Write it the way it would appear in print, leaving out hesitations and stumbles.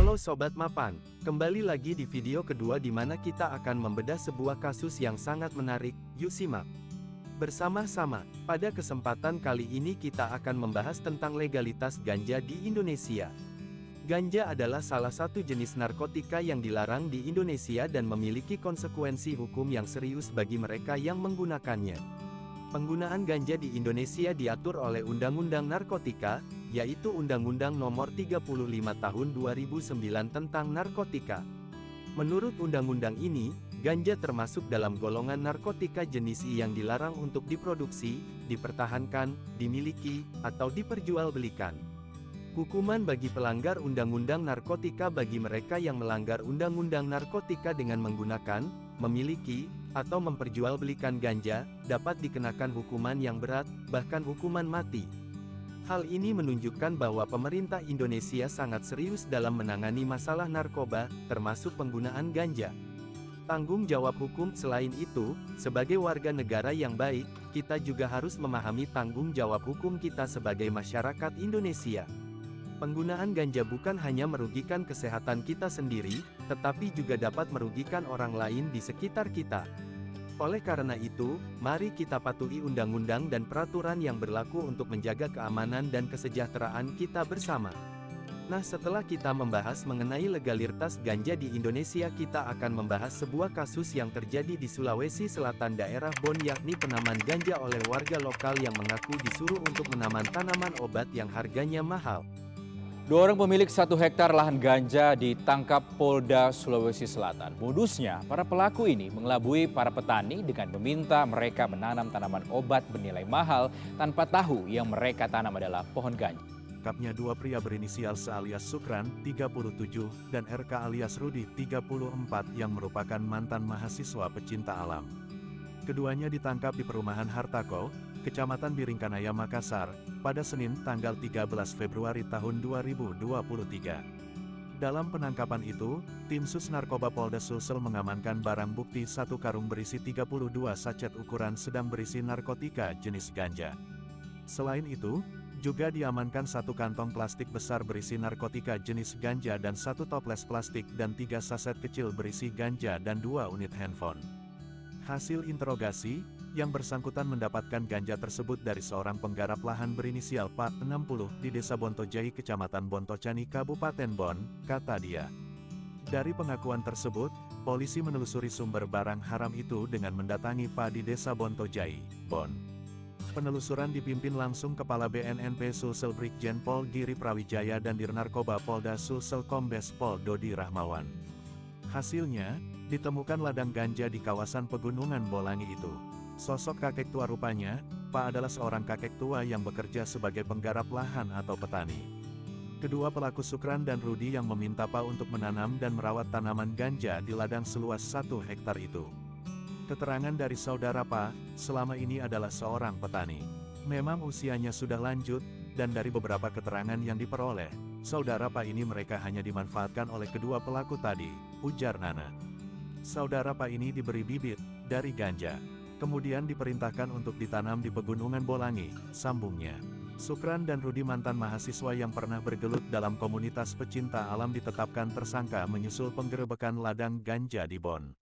Halo Sobat Mapan, kembali lagi di video kedua di mana kita akan membedah sebuah kasus yang sangat menarik. Yuk simak bersama-sama. Pada kesempatan kali ini kita akan membahas tentang legalitas ganja di Indonesia. Ganja adalah salah satu jenis narkotika yang dilarang di Indonesia dan memiliki konsekuensi hukum yang serius bagi mereka yang menggunakannya. Penggunaan ganja di Indonesia diatur oleh Undang-Undang Narkotika, yaitu Undang-Undang Nomor 35 Tahun 2009 tentang narkotika. Menurut undang-undang ini, ganja termasuk dalam golongan narkotika jenis I yang dilarang untuk diproduksi, dipertahankan, dimiliki, atau diperjualbelikan. Hukuman bagi pelanggar Undang-Undang Narkotika bagi mereka yang melanggar Undang-Undang Narkotika dengan menggunakan, memiliki, atau memperjualbelikan ganja, dapat dikenakan hukuman yang berat, bahkan hukuman mati. Hal ini menunjukkan bahwa pemerintah Indonesia sangat serius dalam menangani masalah narkoba, termasuk penggunaan ganja. Tanggung jawab hukum. Selain itu, sebagai warga negara yang baik, kita juga harus memahami tanggung jawab hukum kita sebagai masyarakat Indonesia. Penggunaan ganja bukan hanya merugikan kesehatan kita sendiri, tetapi juga dapat merugikan orang lain di sekitar kita. Oleh karena itu, mari kita patuhi undang-undang dan peraturan yang berlaku untuk menjaga keamanan dan kesejahteraan kita bersama. Nah, setelah kita membahas mengenai legalitas ganja di Indonesia, kita akan membahas sebuah kasus yang terjadi di Sulawesi Selatan daerah Bon, yakni penaman ganja oleh warga lokal yang mengaku disuruh untuk menanam tanaman obat yang harganya mahal. Dua orang pemilik 1 hektar lahan ganja ditangkap Polda Sulawesi Selatan. Modusnya, para pelaku ini mengelabui para petani dengan meminta mereka menanam tanaman obat bernilai mahal tanpa tahu yang mereka tanam adalah pohon ganja. Kapnya dua pria berinisial S alias Sukran, 37, dan RK alias Rudi, 34, yang merupakan mantan mahasiswa pecinta alam. Keduanya ditangkap di perumahan Hartako, Kecamatan Biringkanaya, Makassar, pada Senin tanggal 13 Februari tahun 2023. Dalam penangkapan itu, tim Sus Narkoba Polda Sulsel mengamankan barang bukti 1 karung berisi 32 sachet ukuran sedang berisi narkotika jenis ganja. Selain itu, juga diamankan 1 kantong plastik besar berisi narkotika jenis ganja dan 1 toples plastik dan 3 saset kecil berisi ganja dan 2 unit handphone. Hasil interogasi, yang bersangkutan mendapatkan ganja tersebut dari seorang penggarap lahan berinisial Pak, 60, di Desa Bontojai, Kecamatan Bontocani, Kabupaten Bon, kata dia. Dari pengakuan tersebut, polisi menelusuri sumber barang haram itu dengan mendatangi Pak di Desa Bontojai, Bon. Penelusuran dipimpin langsung Kepala BNNP Sulsel Brigjen Pol Giri Prawijaya dan Dirnarkoba Polda Sulsel Kombes Pol Dodi Rahmawan. Hasilnya, ditemukan ladang ganja di kawasan Pegunungan Bolangi itu. Sosok kakek tua rupanya, Pak adalah seorang kakek tua yang bekerja sebagai penggarap lahan atau petani. Kedua pelaku Sukran dan Rudi yang meminta Pak untuk menanam dan merawat tanaman ganja di ladang seluas 1 hektar itu. Keterangan dari saudara Pak, selama ini adalah seorang petani. Memang usianya sudah lanjut, dan dari beberapa keterangan yang diperoleh, saudara Pak ini mereka hanya dimanfaatkan oleh kedua pelaku tadi, ujar Nana. Saudara Pak ini diberi bibit dari ganja, kemudian diperintahkan untuk ditanam di Pegunungan Bolangi, sambungnya. Sukran dan Rudi, mantan mahasiswa yang pernah bergelut dalam komunitas pecinta alam, ditetapkan tersangka menyusul penggerebekan ladang ganja di Bon.